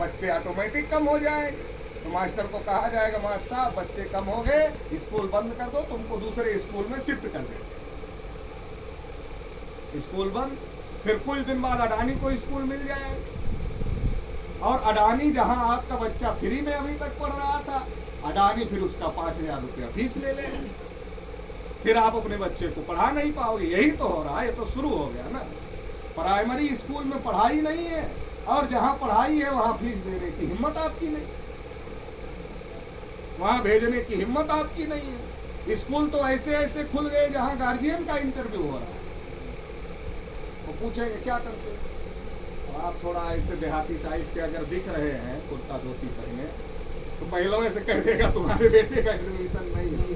बच्चे ऑटोमेटिक कम हो जाएंगे। तो मास्टर को कहा जाएगा, मास्टर साहब बच्चे कम हो गए, स्कूल बंद कर दो, तुमको दूसरे स्कूल में शिफ्ट कर देते। स्कूल बंद, फिर कुछ दिन बाद अडानी को स्कूल मिल जाएगा। और अडानी जहां आपका बच्चा फ्री में अभी तक पढ़ रहा था, अडानी फिर उसका 5,000 रुपया फीस ले ले। फिर आप अपने बच्चे को पढ़ा नहीं पाओगे। यही तो हो रहा है, ये तो शुरू हो गया ना। प्राइमरी स्कूल में पढ़ाई नहीं है, और जहां पढ़ाई है वहां फीस देने की हिम्मत आपकी नहीं, वहां भेजने की हिम्मत आपकी नहीं है। स्कूल तो ऐसे ऐसे खुल गए जहां गार्जियन का इंटरव्यू हो रहा है। वो पूछेंगे क्या करते हो? आप थोड़ा ऐसे देहाती टाइप के अगर दिख रहे हैं कुर्ता धोती पहने, तो पहले से कह देगा तुम्हारे बेटे का एडमिशन नहीं है।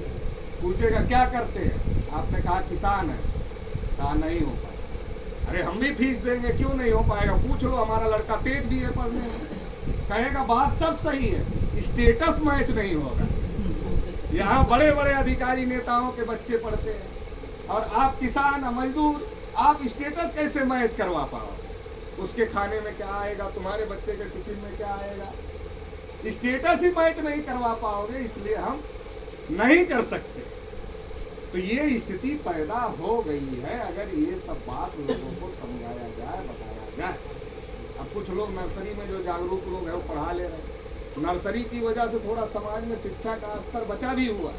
पूछेगा क्या करते हैं? आपने कहा किसान है, कहा नहीं हो पाएगा। अरे हम भी फीस देंगे, क्यों नहीं हो पाएगा? पूछ लो, हमारा लड़का तेज भी है पढ़ने में। कहेगा बात सब सही है, स्टेटस मैच नहीं होगा। यहाँ बड़े बड़े अधिकारी नेताओं के बच्चे पढ़ते हैं, और आप किसान मजदूर, आप स्टेटस कैसे मैच करवा पाओ? उसके खाने में क्या आएगा, तुम्हारे बच्चे के टिफिन में क्या आएगा? स्टेटस ही मैच नहीं करवा पाओगे, इसलिए हम नहीं कर सकते। तो ये स्थिति पैदा हो गई है। अगर ये सब बात लोगों को समझाया जाए, बताया जाए। अब कुछ लोग नर्सरी में जो जागरूक लोग हैं वो पढ़ा ले रहे हैं। नर्सरी की वजह से थोड़ा समाज में शिक्षा का स्तर बचा भी हुआ।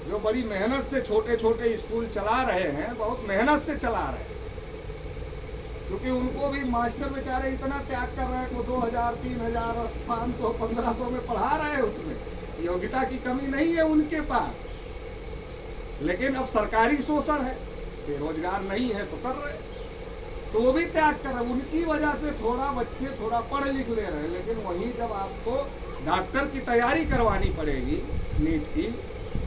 जो बड़ी मेहनत से छोटे छोटे स्कूल चला रहे हैं, बहुत मेहनत से चला रहे हैं, क्योंकि उनको भी मास्टर बेचारे इतना त्याग कर रहे हैं कि 2,000, 3,000, 500, 1,500 में पढ़ा रहे हैं। उसमें योग्यता की कमी नहीं है उनके पास, लेकिन अब सरकारी शोषण है, बेरोजगार नहीं है तो कर रहे, तो वो भी त्याग कर रहे। उनकी वजह से थोड़ा बच्चे थोड़ा पढ़ लिख ले रहे हैं। लेकिन वहीं जब आपको डॉक्टर की तैयारी करवानी पड़ेगी नीट की,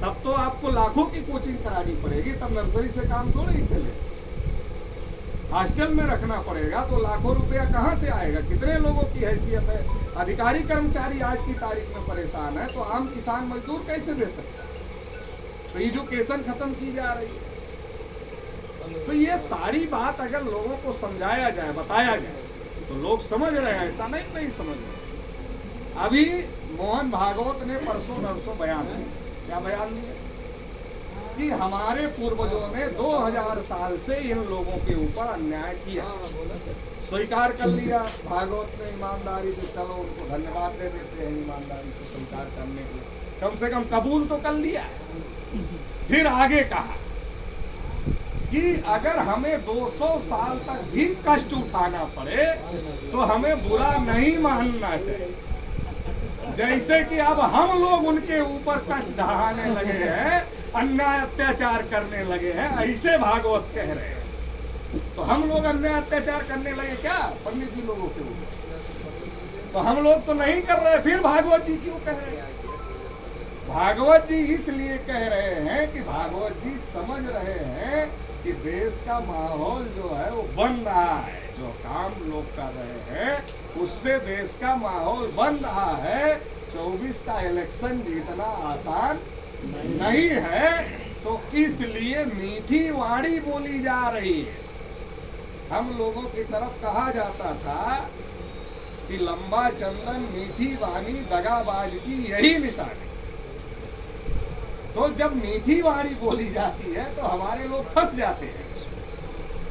तब तो आपको लाखों की कोचिंग करानी पड़ेगी, तब नर्सरी से काम थोड़ा ही चले। हॉस्टल में रखना पड़ेगा तो लाखों रुपया कहाँ से आएगा? कितने लोगों की हैसियत है? अधिकारी कर्मचारी आज की तारीख में परेशान है, तो आम किसान मजदूर कैसे दे सकता है? तो एजुकेशन खत्म की जा रही है। तो ये सारी बात अगर लोगों को समझाया जाए, बताया जाए, तो लोग समझ रहे हैं। ऐसा नहीं समझ रहे। अभी मोहन भागवत ने परसों नरसों बयान दिया। क्या बयान दिया? कि हमारे पूर्वजों ने 2000 साल से इन लोगों के ऊपर अन्याय किया। स्वीकार कर लिया भागवत ने ईमानदारी से। चलो उनको धन्यवाद दे देते हैं ईमानदारी से स्वीकार करने के, कम से कम कबूल तो कर लिया। फिर आगे कहा कि अगर हमें 200 साल तक भी कष्ट उठाना पड़े तो हमें बुरा नहीं मानना चाहिए। जैसे कि अब हम लोग उनके ऊपर कष्ट ढहाने लगे हैं, अन्याय अत्याचार करने लगे हैं, ऐसे भागवत कह रहे हैं। तो हम लोग अन्याय अत्याचार करने लगे क्या पंडित जी लोगों के ऊपर? तो हम लोग तो नहीं कर रहे, फिर भागवत जी क्यों कह रहे हैं? भागवत जी इसलिए कह रहे हैं कि भागवत जी समझ रहे हैं कि देश का माहौल जो है वो बन रहा है। जो काम लोग कर रहे हैं उससे देश का माहौल बन रहा है। 24 का इलेक्शन जीतना आसान नहीं है, तो इसलिए मीठी वाणी बोली जा रही है। हम लोगों की तरफ कहा जाता था कि लंबा चंदन मीठी वाणी दगाबाज की यही निशानी। तो जब मीठी वाणी बोली जाती है तो हमारे लोग फंस जाते हैं।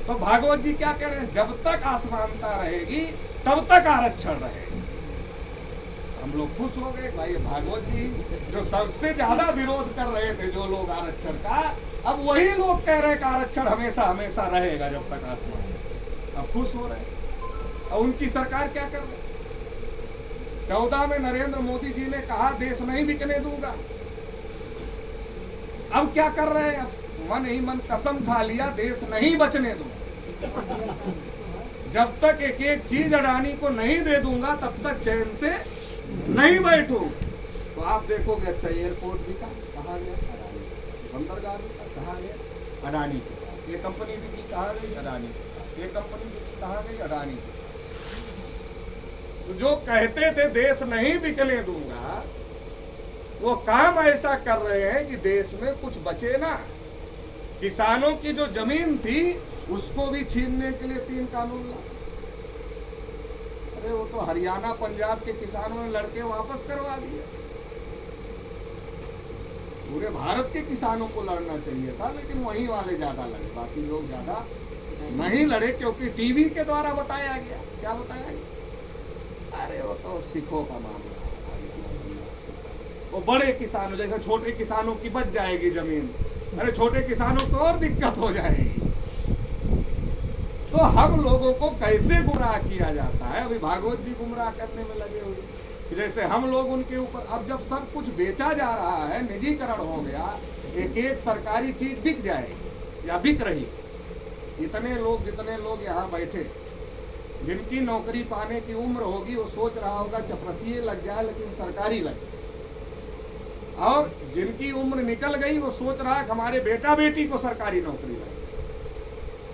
तो भागवत जी क्या कह रहे हैं? जब तक असमानता रहेगी तब तक आरक्षण रहेगा। हम लोग खुश हो गए भाई, भागवत जी जो सबसे ज्यादा विरोध कर रहे थे जो लोग आरक्षण का, अब वही लोग कह रहे हैं कि आरक्षण हमेशा हमेशा रहेगा जब तक आसमान। अब खुश हो रहे हैं। अब उनकी सरकार क्या कर रही? 14 में नरेंद्र मोदी जी ने कहा देश नहीं बिकने दूंगा। अब क्या कर रहे हैं? मन ही मन कसम खा लिया देश नहीं बचने दूंगा। जब तक एक एक चीज अडानी को नहीं दे दूंगा तब तक चैन से नहीं बैठू। तो आप देखोगे अच्छा एयरपोर्ट भी कहाँ गया? अडानी। बंदरगाह भी कहाँ गया? अडानी के पास। ये कंपनी भी कहाँ गई? अडानी के पास। ये कंपनी भी कहाँ गई? अडानी के पास। तो जो कहते थे देश नहीं बिकने दूंगा, वो काम ऐसा कर रहे हैं कि देश में कुछ बचे ना। किसानों की जो जमीन थी उसको भी छीनने के लिए 3 कानून ला। अरे वो तो हरियाणा पंजाब के किसानों ने लड़के वापस करवा दिए। पूरे भारत के किसानों को लड़ना चाहिए था, लेकिन वहीं वाले ज्यादा लड़े, बाकी लोग ज्यादा नहीं लड़े, क्योंकि टीवी के द्वारा बताया गया। क्या बताया गया? अरे वो तो सिखों का मामला है। वो बड़े किसानों जैसे छोटे किसानों की बच जाएगी जमीन, अरे छोटे किसानों को और दिक्कत हो जाएगी। तो हम लोगों को कैसे गुमराह किया जाता है। अभी भागवत जी गुमराह करने में लगे हुए, जैसे हम लोग उनके ऊपर। अब जब सब कुछ बेचा जा रहा है, निजीकरण हो गया, एक एक सरकारी चीज बिक जाएगी या बिक रही। इतने लोग, जितने लोग यहाँ बैठे, जिनकी नौकरी पाने की उम्र होगी, वो सोच रहा होगा चपरसीए लग जाए लेकिन सरकारी लगे, और जिनकी उम्र निकल गई वो सोच रहा है हमारे बेटा बेटी को सरकारी नौकरी लगे।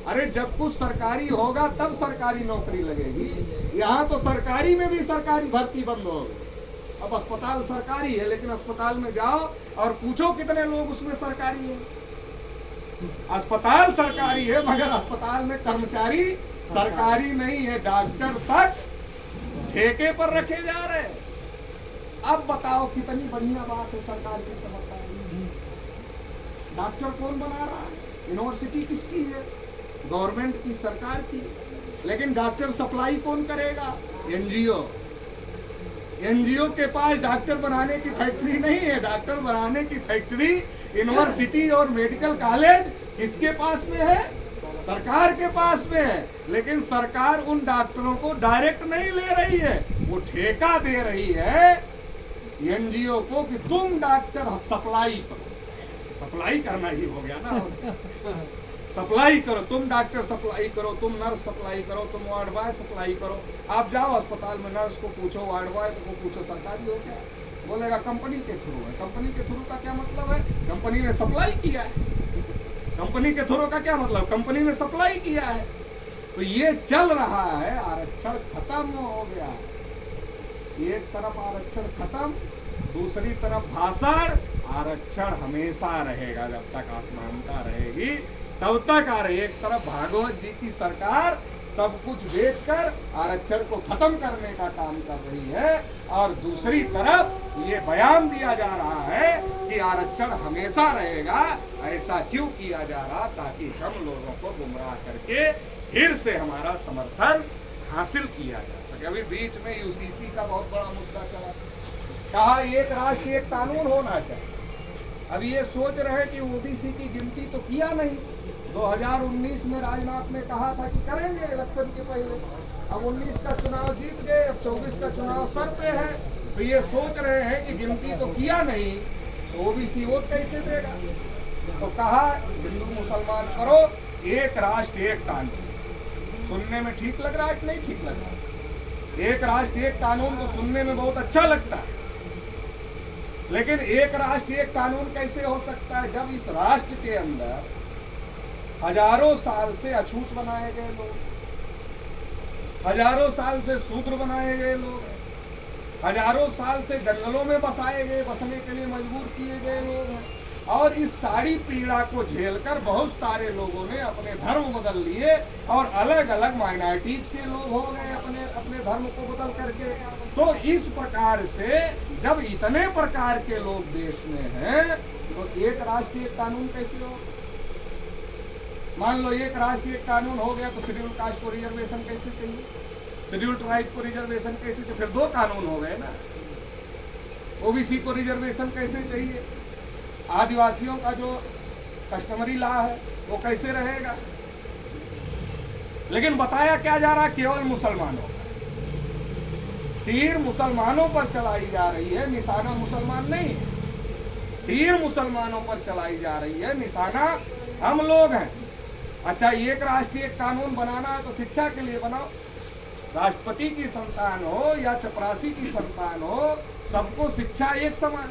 अरे जब कुछ सरकारी होगा तब सरकारी नौकरी लगेगी। यहाँ तो सरकारी में भी सरकारी भर्ती बंद हो गई। अब अस्पताल सरकारी है, लेकिन अस्पताल में जाओ और पूछो कितने लोग उसमें सरकारी हैं। अस्पताल सरकारी है मगर अस्पताल में कर्मचारी सरकारी नहीं है, डॉक्टर तक ठेके पर रखे जा रहे हैं। अब बताओ कितनी बढ़िया बात है सरकार की समझदारी। डॉक्टर कौन बना रहा है? यूनिवर्सिटी किसकी है? गवर्नमेंट की, सरकार की। लेकिन डॉक्टर सप्लाई कौन करेगा? एनजीओ। एनजीओ के पास डॉक्टर बनाने की फैक्ट्री नहीं है। डॉक्टर बनाने की फैक्ट्री, यूनिवर्सिटी और मेडिकल कॉलेज किसके पास में है? सरकार के पास में है। लेकिन सरकार उन डॉक्टरों को डायरेक्ट नहीं ले रही है, वो ठेका दे रही है एनजीओ को कि तुम डॉक्टर सप्लाई करो। सप्लाई करना ही हो गया ना। सप्लाई करो, तुम डॉक्टर सप्लाई करो, तुम नर्स सप्लाई करो, तुम वार्ड बॉय सप्लाई करो। आप जाओ अस्पताल में, नर्स को पूछो, वार्ड बॉय को पूछो सरकारी हो क्या, बोलेगा कंपनी के थ्रू है। कंपनी के थ्रू का क्या मतलब है? कंपनी ने सप्लाई किया है। कंपनी के थ्रू का क्या मतलब? कंपनी ने सप्लाई किया है। तो ये चल रहा है। आरक्षण खत्म हो गया। एक तरफ आरक्षण खत्म, दूसरी तरफ भाषण। आरक्षण हमेशा रहेगा, जब तक आसमानता रहेगी तब तक आ रही। एक तरफ भागवत जी की सरकार सब कुछ बेचकर आरक्षण को खत्म करने का काम कर रही है, और दूसरी तरफ ये बयान दिया जा रहा है कि आरक्षण हमेशा रहेगा। ऐसा क्यों किया जा रहा? ताकि हम लोगों को गुमराह करके फिर से हमारा समर्थन हासिल किया जा सके। अभी बीच में यूसीसी का बहुत बड़ा मुद्दा चला, कहा एक राष्ट्र एक कानून होना चाहिए। अब ये सोच रहे कि ओबीसी की गिनती तो किया नहीं। 2019 में राजनाथ ने कहा था कि करेंगे इलेक्शन के पहले। अब 19 का चुनाव जीत गए, अब 24 का चुनाव सर पे है। तो ये सोच रहे हैं कि गिनती तो किया नहीं, तो ओबीसी वोट कैसे देगा। तो कहा हिंदू मुसलमान करो, एक राष्ट्र एक कानून। सुनने में ठीक लग रहा है कि नहीं ठीक लग रहा है? एक राष्ट्र एक कानून तो सुनने में बहुत अच्छा लगता है, लेकिन एक राष्ट्र एक कानून कैसे हो सकता है जब इस राष्ट्र के अंदर हजारों साल से अछूत बनाए गए लोग, हजारों साल से शूद्र बनाए गए लोग, हजारों साल से जंगलों में बसाए गए, बसने के लिए मजबूर किए गए लोग हैं। और इस सारी पीड़ा को झेलकर बहुत सारे लोगों ने अपने धर्म बदल लिए और अलग अलग माइनॉरिटीज के लोग हो गए अपने अपने धर्म को बदल करके। तो इस प्रकार से जब इतने प्रकार के लोग देश में हैं, तो एक राष्ट्र एक कानून कैसे हो? मान लो एक राष्ट्र एक कानून हो गया, तो शेड्यूल कास्ट को रिजर्वेशन कैसे चाहिए? शेड्यूल ट्राइब को रिजर्वेशन कैसे चाहिए? फिर दो कानून हो गए ना। ओबीसी को रिजर्वेशन कैसे चाहिए? आदिवासियों का जो कस्टमरी लॉ है वो कैसे रहेगा? लेकिन बताया क्या जा रहा? केवल मुसलमानों, तीर मुसलमानों पर चलाई जा रही है, निशाना मुसलमान नहीं। तीर मुसलमानों पर चलाई जा रही है, निशाना हम लोग हैं। अच्छा, एक राष्ट्र एक कानून बनाना है तो शिक्षा के लिए बनाओ। राष्ट्रपति की संतान हो या चपरासी की संतान हो, सबको शिक्षा एक समान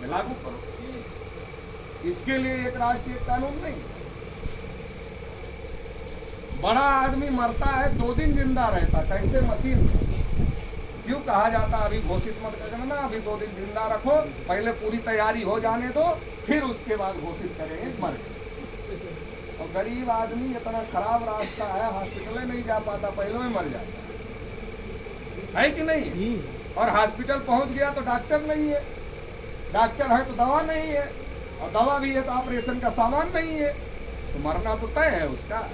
लागू करो। इसके लिए एक राष्ट्र एक कानून नहीं। बड़ा आदमी मरता है 2 दिन जिंदा रहता, कैसे? मशीन से। क्यों कहा जाता अभी घोषित मत करना, अभी 2 दिन जिंदा रखो, पहले पूरी तैयारी हो जाने दो, फिर उसके बाद घोषित करेंगे मर गए। और गरीब आदमी इतना खराब रास्ता है, हॉस्पिटल नहीं जा पाता, पहले में मर जाता। है कि नहीं है? और हॉस्पिटल पहुंच गया तो डॉक्टर नहीं है, डॉक्टर है तो दवा नहीं है, और दवा भी है तो ऑपरेशन का सामान नहीं है, तो मरना तो तय है उसका।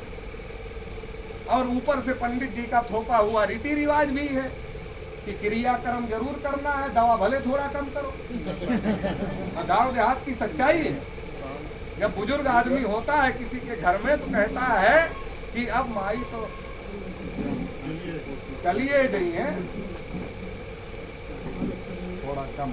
और ऊपर से पंडित जी का थोपा हुआ रीति रिवाज भी है कि क्रियाक्रम जरूर करना है, दवा भले थोड़ा कम करो। गांव देहात की सच्चाई है। जब बुजुर्ग आदमी होता है किसी के घर में तो कहता है कि अब माई तो चलिए जाइए, थोड़ा कम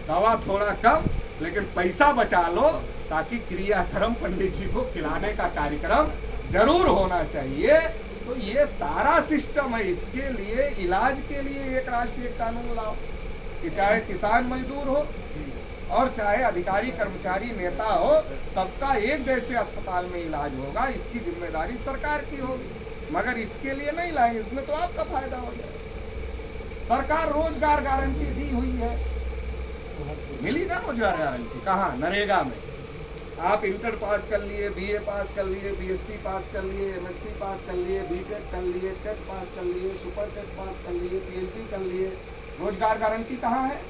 दवा, थोड़ा कम, लेकिन पैसा बचा लो, ताकि क्रियाक्रम पंडित जी को खिलाने का कार्यक्रम जरूर होना चाहिए। तो ये सारा सिस्टम है। इसके लिए इलाज के लिए एक राष्ट्रीय कानून लाओ कि चाहे किसान मजदूर हो और चाहे अधिकारी कर्मचारी नेता हो, सबका एक जैसे अस्पताल में इलाज होगा। इसकी जिम्मेदारी सरकार की होगी, मगर इसके लिए नहीं लाएंगे, इसमें तो आपका फायदा हो जाए। सरकार रोजगार गारंटी दी हुई है, मिली ना रोजगार गारंटी? कहाँ? नरेगा में। आप इंटर पास कर लिए, बीए पास कर लिए, बीएससी पास कर लिए, एमएससी पास कर लिए, बीटेक कर लिए, टेट पास कर लिए, सुपर टेट पास कर लिए, पीएचडी कर लिए, रोजगार गारंटी कहाँ है?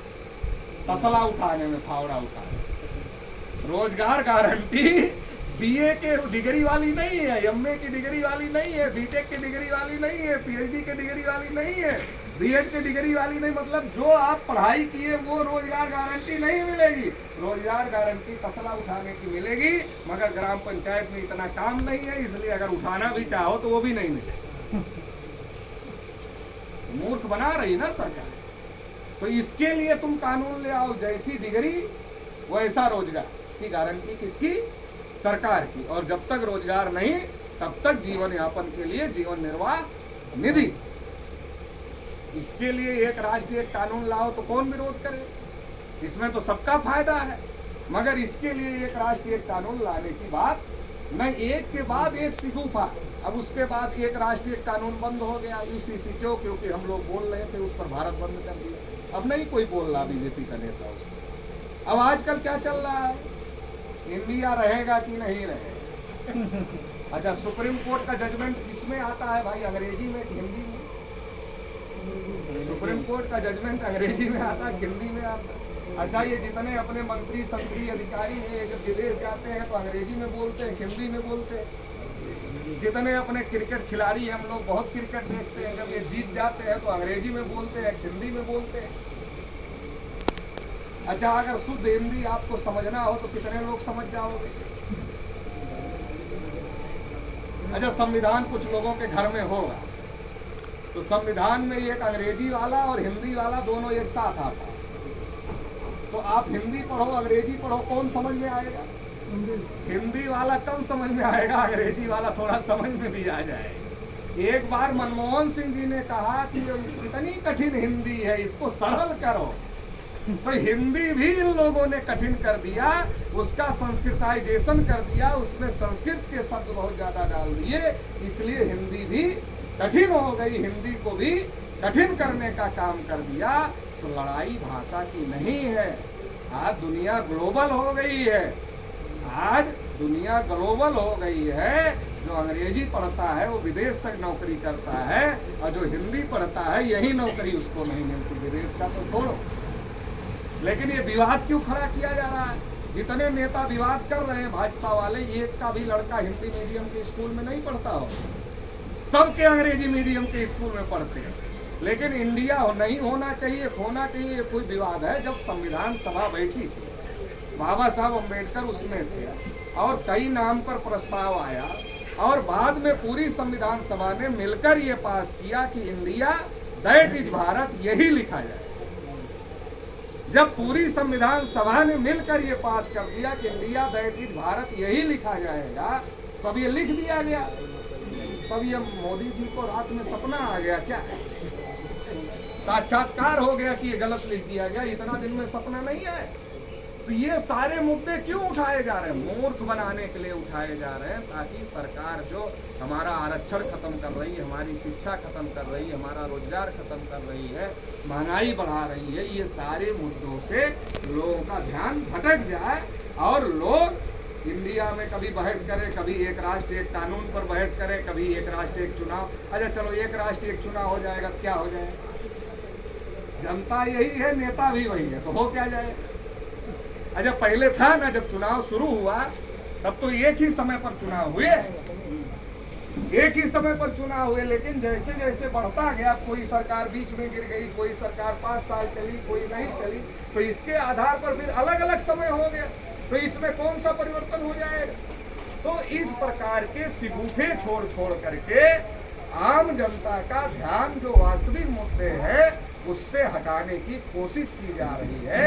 तसला उठाने में, फावड़ा उठाने। रोजगार गारंटी बीए के डिग्री वाली नहीं है, एमए की डिग्री वाली नहीं है, बीटेक की डिग्री वाली नहीं है, पीएचडी की डिग्री वाली नहीं है, बीएड की डिग्री वाली नहीं। मतलब जो आप पढ़ाई किए वो रोजगार गारंटी नहीं मिलेगी। रोजगार गारंटी तसला उठाने की मिलेगी, मगर ग्राम पंचायत में इतना काम नहीं है, इसलिए अगर उठाना भी चाहो तो वो भी नहीं मिलेगा। मूर्ख बना रही ना सरकार। तो इसके लिए तुम कानून ले आओ, जैसी डिग्री वैसा रोजगार की गारंटी किसकी? सरकार की। और जब तक रोजगार नहीं तब तक जीवन यापन के लिए जीवन निर्वाह निधि। इसके लिए एक राष्ट्रीय कानून लाओ तो कौन विरोध करे? इसमें तो सबका फायदा है। मगर इसके लिए एक राष्ट्रीय कानून लाने की बात नहीं, एक के बाद एक सिगुफा। अब उसके बाद एक राष्ट्रीय कानून बंद हो गया यूसीसी, क्योंकि हम लोग बोल रहे थे, उस पर भारत बंद कर दिया। अब नहीं कोई बोल रहा बीजेपी का नेता उसको। अब आजकल क्या चल रहा है? इंडिया रहेगा कि नहीं रहेगा? अच्छा, सुप्रीम कोर्ट का जजमेंट किसमें आता है भाई? अंग्रेजी में कि हिंदी में? सुप्रीम कोर्ट का जजमेंट अंग्रेजी में आता है, हिंदी में आता है? अच्छा, ये जितने अपने मंत्री संत्री अधिकारी हैं, जब विदेश जाते हैं तो अंग्रेजी में बोलते हैं, हिंदी में बोलते हैं। जितने अपने क्रिकेट खिलाड़ी हम लोग बहुत क्रिकेट देखते हैं, जब ये जीत जाते हैं तो अंग्रेजी में बोलते हैं, हिंदी में बोलते हैं। अच्छा, अगर शुद्ध हिंदी आपको समझना हो तो कितने लोग समझ जाओगे? अच्छा, संविधान कुछ लोगों के घर में होगा तो संविधान में एक अंग्रेजी वाला और हिंदी वाला दोनों एक साथ आता है, तो आप हिंदी पढ़ो अंग्रेजी पढ़ो, कौन समझ में आएगा? हिंदी वाला कम समझ में आएगा, अंग्रेजी वाला थोड़ा समझ में भी आ जाएगा। एक बार मनमोहन सिंह जी ने कहा कि इतनी कठिन हिंदी है, इसको सरल करो, तो हिंदी भी इन लोगों ने कठिन कर दिया, उसका संस्कृताइजेशन कर दिया, उसमें संस्कृत के शब्द बहुत ज्यादा डाल दिए, इसलिए हिंदी भी कठिन हो गई। हिंदी को भी कठिन करने का काम कर दिया। तो लड़ाई भाषा की नहीं है। आज दुनिया ग्लोबल हो गई है, आज दुनिया ग्लोबल हो गई है। जो अंग्रेजी पढ़ता है वो विदेश तक नौकरी करता है, और जो हिंदी पढ़ता है यही नौकरी उसको नहीं मिलती, विदेश का तो छोड़ो। लेकिन ये विवाद क्यों खड़ा किया जा रहा है? जितने नेता विवाद कर रहे हैं भाजपा वाले, एक का भी लड़का हिंदी मीडियम के स्कूल में नहीं पढ़ता हो, सबके अंग्रेजी मीडियम के स्कूल में पढ़ते हैं। लेकिन इंडिया नहीं होना चाहिए, होना चाहिए, कोई विवाद है? जब संविधान सभा बैठी थी, बाबा साहब अम्बेडकर उसमें थे, और कई नाम पर प्रस्ताव आया, और बाद में पूरी संविधान सभा ने मिलकर ये पास किया कि इंडिया दैट इज भारत, यही लिखा जाए। जब पूरी संविधान सभा ने मिलकर ये पास कर दिया कि इंडिया दैट इज भारत यही लिखा जाएगा, तब ये लिख दिया गया। तब ये मोदी जी को रात में सपना आ गया क्या? साक्षात्कार हो गया कि ये गलत लिख दिया गया, इतना दिन में सपना नहीं आए। तो ये सारे मुद्दे क्यों उठाए जा रहे हैं? मूर्ख बनाने के लिए उठाए जा रहे हैं, ताकि सरकार जो हमारा आरक्षण खत्म कर रही है, हमारी शिक्षा खत्म कर रही है, हमारा रोजगार खत्म कर रही है, महंगाई बढ़ा रही है, ये सारे मुद्दों से लोगों का ध्यान भटक जाए और लोग इंडिया में कभी बहस करें, कभी एक राष्ट्र एक कानून पर बहस करें, कभी एक राष्ट्र एक चुनाव। अच्छा चलो एक राष्ट्र एक चुनाव हो जाएगा तो क्या हो जाएगा? जनता यही है, नेता भी वही है, तो हो क्या जाए? अच्छा पहले था ना, जब चुनाव शुरू हुआ तब तो एक ही समय पर चुनाव हुए, एक ही समय पर चुनाव हुए, लेकिन जैसे जैसे बढ़ता गया, कोई सरकार बीच में गिर गई, कोई सरकार 5 साल चली, कोई नहीं चली, तो इसके आधार पर फिर अलग अलग समय हो गया। तो इसमें कौन सा परिवर्तन हो जाएगा? तो इस प्रकार के सिगूफे छोड़ छोड़ करके आम जनता का ध्यान जो वास्तविक मुद्दे हैं उससे हटाने की कोशिश की जा रही है।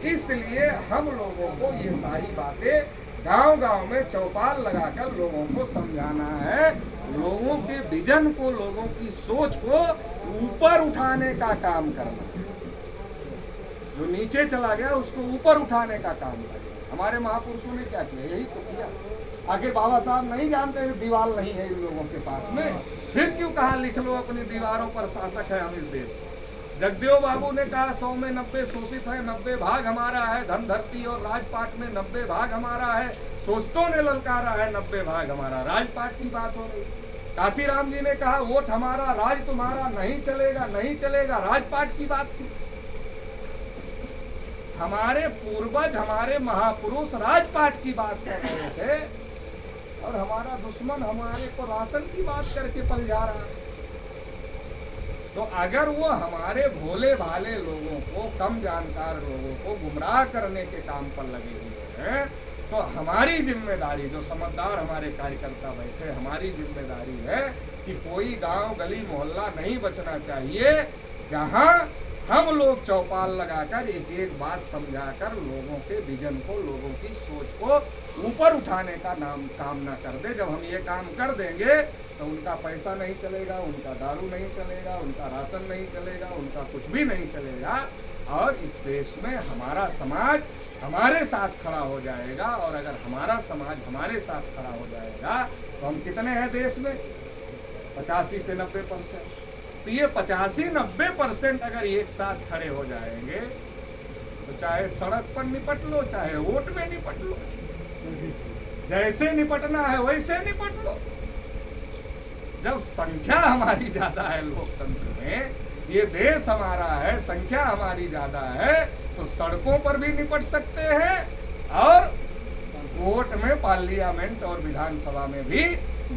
इसलिए हम लोगों को ये सारी बातें गांव गांव में चौपाल लगाकर लोगों को समझाना है, लोगों के विजन को, लोगों की सोच को ऊपर उठाने का काम करना है। जो नीचे चला गया उसको ऊपर उठाने का काम करना। हमारे महापुरुषों ने क्या किया? यही तो किया। आगे बाबा साहब नहीं जानते दीवार नहीं है इन लोगों के पास में, फिर क्यों कहा लिख लो अपनी दीवारों पर शासक है हम इस देश। जगदेव बाबू ने कहा 100 में 90 शोषित है, 90 भाग हमारा है, धन धरती और राजपाट में 90 भाग हमारा है। शोषितों ने ललकारा है 90 भाग हमारा। राजपाट की बात हो रही। काशीराम जी ने कहा वोट हमारा, राज तुम्हारा, नहीं चलेगा नहीं चलेगा, राजपाट की बात की। हमारे पूर्वज, हमारे महापुरुष राजपाट की बात कर रहे थे और हमारा दुश्मन हमारे को राशन की बात करके पल जा रहा है। तो अगर वो हमारे भोले भाले लोगों को, कम जानकार लोगों को गुमराह करने के काम पर लगे हुए हैं, तो हमारी जिम्मेदारी, जो समझदार हमारे कार्यकर्ता बैठे, हमारी जिम्मेदारी है कि कोई गांव गली मोहल्ला नहीं बचना चाहिए जहां हम लोग चौपाल लगाकर एक एक बात समझाकर लोगों के विजन को, लोगों की सोच को ऊपर उठाने का काम ना कर दे। जब हम ये काम कर देंगे तो उनका पैसा नहीं चलेगा, उनका दारू नहीं चलेगा, उनका राशन नहीं चलेगा, उनका कुछ भी नहीं चलेगा, और इस देश में हमारा समाज हमारे साथ खड़ा हो जाएगा। और अगर हमारा समाज हमारे साथ खड़ा हो जाएगा तो हम कितने हैं देश में? 85 से 90%। तो ये 85-90% अगर एक साथ खड़े हो जाएंगे तो चाहे सड़क पर निपट लो, चाहे वोट में निपट लो, जैसे निपटना है वैसे निपट लो। जब संख्या हमारी ज्यादा है लोकतंत्र में, ये देश हमारा है, संख्या हमारी ज्यादा है, तो सड़कों पर भी निपट सकते हैं और वोट में, पार्लियामेंट और विधानसभा में भी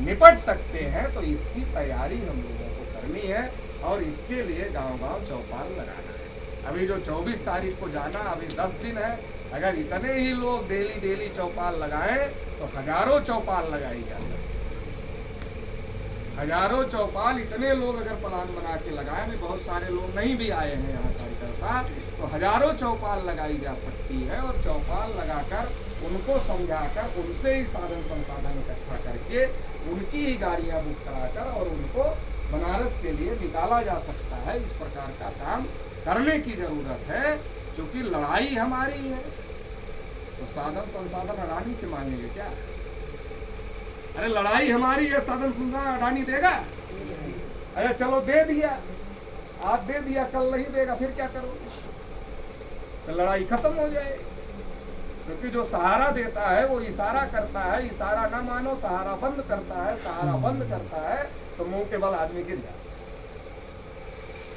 निपट सकते हैं। तो इसकी तैयारी हम लोगों को करनी है और इसके लिए गांव-गांव चौपाल लगाना है। अभी जो 24 तारीख को जाना, अभी 10 दिन है। अगर इतने ही लोग डेली चौपाल लगाएं तो हजारों चौपाल लगाई जा सकती है। हजारों चौपाल, इतने लोग अगर प्लान बना के लगाए, भी बहुत सारे लोग नहीं भी आए हैं यहाँ कार्यकर्ता, तो हजारों चौपाल लगाई जा सकती है। और चौपाल लगाकर उनको समझाकर, उनसे ही साधन संसाधन इकट्ठा करके, उनकी ही गाड़ियाँ बुक कराकर और उनको बनारस के लिए निकाला जा सकता है। इस प्रकार का काम करने की जरूरत है, क्योंकि लड़ाई हमारी है। तो साधन संसाधन अडानी से मांगेंगे क्या? अरे लड़ाई हमारी है, साधन संसाधन अडानी देगा? अरे चलो दे दिया, आज दे दिया, कल नहीं देगा, फिर क्या करोगे? तो लड़ाई खत्म हो जाए। क्योंकि जो सहारा देता है वो इशारा करता है, इशारा ना मानो, सहारा बंद करता है, सहारा बंद करता है तो मुंह के बल आदमी गिर जाता है।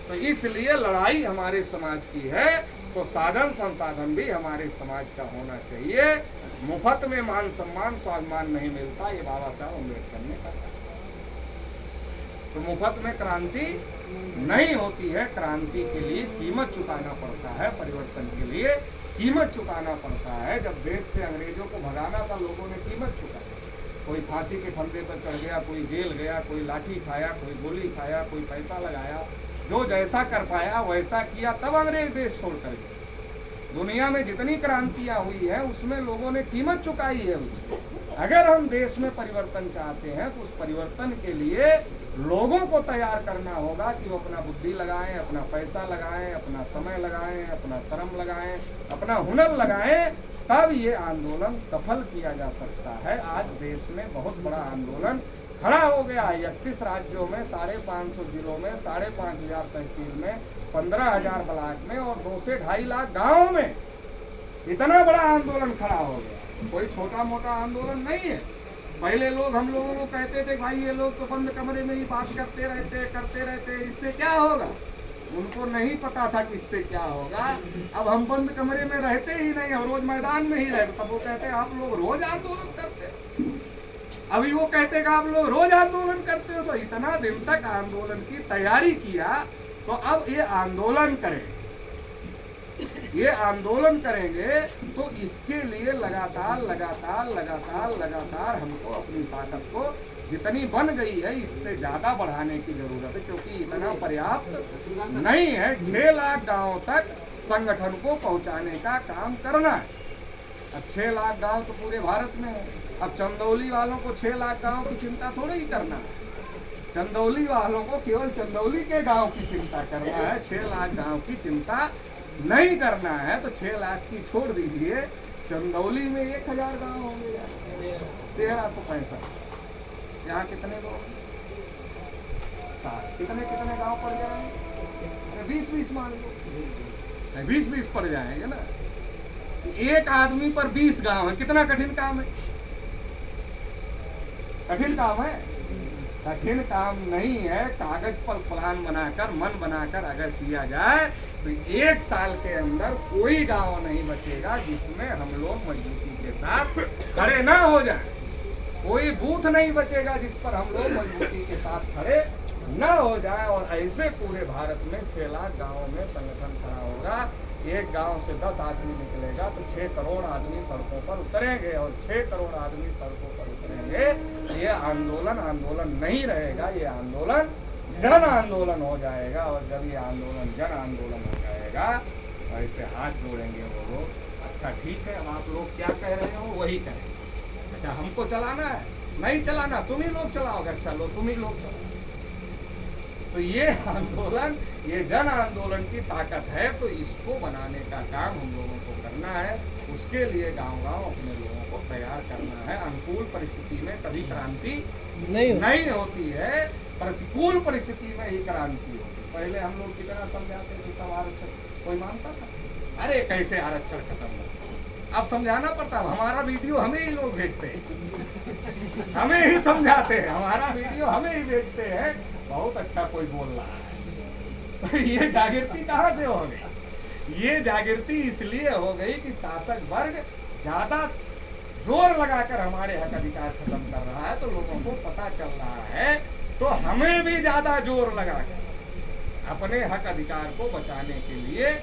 तो इसलिए लड़ाई हमारे समाज की है, तो साधन संसाधन भी हमारे समाज का होना चाहिए। मुफ्त में मान सम्मान स्वाभिमान नहीं मिलता, ये बाबा साहब अम्बेडकर ने कहा। तो मुफ्त में क्रांति नहीं होती है, क्रांति के लिए कीमत चुकाना पड़ता है, परिवर्तन के लिए कीमत चुकाना पड़ता है। जब देश से अंग्रेजों को भगाना था, लोगों ने कीमत चुकाई। कोई फांसी के फंदे पर चढ़ गया, कोई जेल गया, कोई लाठी खाया, कोई गोली खाया, कोई पैसा लगाया, जो जैसा कर पाया वैसा किया, तब अंग्रेज देश छोड़ कर गए। दुनिया में जितनी क्रांतियां हुई है उसमें लोगों ने कीमत चुकाई है उसकी। अगर हम देश में परिवर्तन चाहते हैं तो उस परिवर्तन के लिए लोगों को तैयार करना होगा कि वो अपना बुद्धि लगाएं, अपना पैसा लगाएं, अपना समय लगाएं, अपना श्रम लगाएं, अपना हुनर लगाएं, तब ये आंदोलन सफल किया जा सकता है। आज देश में बहुत बड़ा आंदोलन खड़ा हो गया है। 31 राज्यों में, 550 जिलों में, 5500 तहसील में, 15,000 ब्लॉक में और 2 से 2.5 लाख गाँव में इतना बड़ा आंदोलन खड़ा हो गया, कोई छोटा मोटा आंदोलन नहीं है। पहले लोग हम लोगों को कहते थे भाई ये लोग तो बंद कमरे में ही बात करते रहते, इससे क्या होगा। उनको नहीं पता था कि इससे क्या होगा। अब हम बंद कमरे में रहते ही नहीं, हम रोज मैदान में ही रहते। तब वो कहते आप लोग रोज आंदोलन करते हो। अभी वो कहते कि आप लोग रोज आंदोलन करते हो। तो इतना दिन तक आंदोलन की तैयारी किया, तो अब ये आंदोलन करें, ये आंदोलन करेंगे तो इसके लिए लगातार हमको अपनी ताकत को जितनी बन गई है इससे ज्यादा बढ़ाने की जरूरत है, क्योंकि इतना पर्याप्त नहीं है। 6 लाख गांवों तक संगठन को पहुंचाने का काम करना है। अब 6 लाख गांव तो पूरे भारत में है। अब चंदौली वालों को 6 लाख गांव की चिंता थोड़ी ही करना है। चंदौली वालों को केवल चंदौली के गांव की चिंता करना है, 6 लाख गांव की चिंता नहीं करना है। तो 6 लाख की छोड़ दीजिए, चंदौली में 1000 गांव होंगे, 1365। यहाँ कितने लोग, कितने गांव पड़ जाएंगे? 20 मान लो, 20 पड़ जाएंगे ना। एक आदमी पर 20 गांव है, कितना कठिन काम है? कठिन काम है? कठिन काम नहीं है। कागज पर प्लान बनाकर, मन बनाकर अगर किया जाए तो 1 साल के अंदर कोई गांव नहीं बचेगा जिसमें हम लोग मजबूती के साथ खड़े ना हो जाए। कोई बूथ नहीं बचेगा जिस पर हम लोग मजबूती के साथ खड़े न हो जाए। और ऐसे पूरे भारत में 6 लाख गांवों में संगठन खड़ा होगा। एक गांव से 10 आदमी निकलेगा तो 6 करोड़ आदमी सड़कों पर उतरेंगे, और 6 करोड़ आदमी सड़कों पर उतरेंगे। ये आंदोलन नहीं रहेगा, ये आंदोलन जन आंदोलन हो जाएगा। और जब ये आंदोलन जन आंदोलन हो जाएगा तो ऐसे हाथ जोड़ेंगे वो लोग, अच्छा ठीक है अब आप लोग क्या कह रहे हो वही करें। अच्छा हमको चलाना है, नहीं चलाना तुम ही लोग चलाओगे, अच्छा लो तुम ही लोग चलाओ। तो ये आंदोलन, ये जन आंदोलन की ताकत है। तो इसको बनाने का काम हम लोगों को करना है। उसके लिए गांव-गांव अपने लोगों को तैयार करना है। अनुकूल परिस्थिति में कभी क्रांति नहीं होती है, प्रतिकूल परिस्थिति में ही क्रांति होती है। पहले हम लोग कितना समझाते थे सब आरक्षण, कोई मानता था? अरे कैसे आरक्षण खत्म हो, अब समझाना पड़ता है। हमारा वीडियो हमें ही लोग भेजते हैं, हमें ही समझाते हैं, हमारा वीडियो हमें ही भेजते हैं। बहुत अच्छा कोई बोल रहा है। ये जागृति कहाँ से हो गई? ये जागृति इसलिए हो गई कि शासक वर्ग ज्यादा जोर लगाकर हमारे हक अधिकार खत्म कर रहा है, तो लोगों को पता चल रहा है। तो हमें भी ज्यादा जोर लगाकर अपने हक अधिकार को बचाने के लिए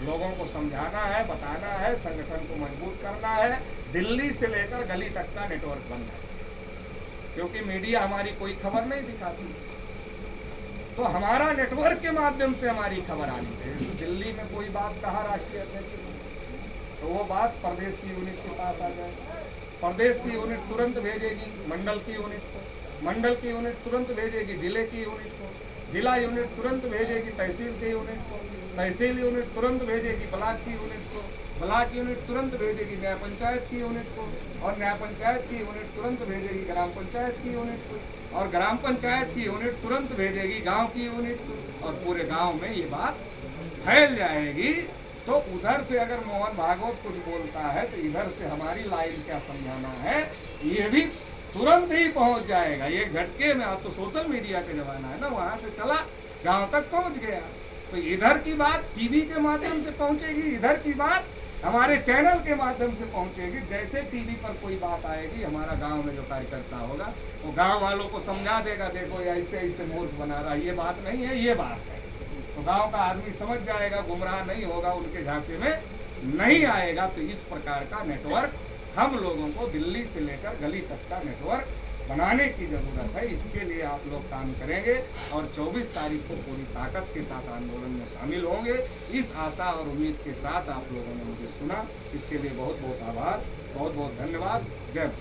लोगों को समझाना है, बताना है, संगठन को मजबूत करना है। दिल्ली से लेकर गली तक का नेटवर्क बनना है, क्योंकि मीडिया हमारी कोई खबर नहीं दिखाती। तो हमारा नेटवर्क के माध्यम से हमारी खबर आनी चाहिए। तो दिल्ली में कोई बात कहा राष्ट्रीय अध्यक्ष, तो वो बात प्रदेश की यूनिट के पास आ जाए। प्रदेश की यूनिट तुरंत भेजेगी मंडल की यूनिट को, मंडल की यूनिट तुरंत भेजेगी जिले की यूनिट को, जिला यूनिट तुरंत भेजेगी तहसील की यूनिट को, तहसील यूनिट तुरंत भेजेगी ब्लॉक की यूनिट को, ब्लॉक यूनिट तुरंत भेजेगी न्याय पंचायत की यूनिट को, और न्याय पंचायत की यूनिट तुरंत भेजेगी ग्राम पंचायत की यूनिट को, और ग्राम पंचायत की यूनिट तुरंत भेजेगी गांव की यूनिट को, और पूरे गांव में ये बात फैल जाएगी। तो उधर से अगर मोहन भागवत कुछ बोलता है तो इधर से हमारी लाइन क्या समझाना है ये भी तुरंत ही पहुंच जाएगा, एक झटके में। अब तो सोशल मीडिया का जमाना है ना, वहां से चला गांव तक पहुंच गया। तो इधर की बात टीवी के माध्यम से पहुंचेगी, इधर की बात हमारे चैनल के माध्यम से पहुंचेगी। जैसे टीवी पर कोई बात आएगी, हमारा गांव में जो कार्यकर्ता होगा वो गांव वालों को समझा देगा, देखो ऐसे ऐसे मूर्ख बना रहा है, ये बात नहीं है, ये बात है। तो गांव का आदमी समझ जाएगा, गुमराह नहीं होगा, उनके झांसे में नहीं आएगा। तो इस प्रकार का नेटवर्क हम लोगों को दिल्ली से लेकर गली तक का नेटवर्क बनाने की जरूरत है। इसके लिए आप लोग काम करेंगे और 24 तारीख को पूरी ताकत के साथ आंदोलन में शामिल होंगे। इस आशा और उम्मीद के साथ आप लोगों ने मुझे सुना, इसके लिए बहुत बहुत आभार, बहुत बहुत धन्यवाद। जय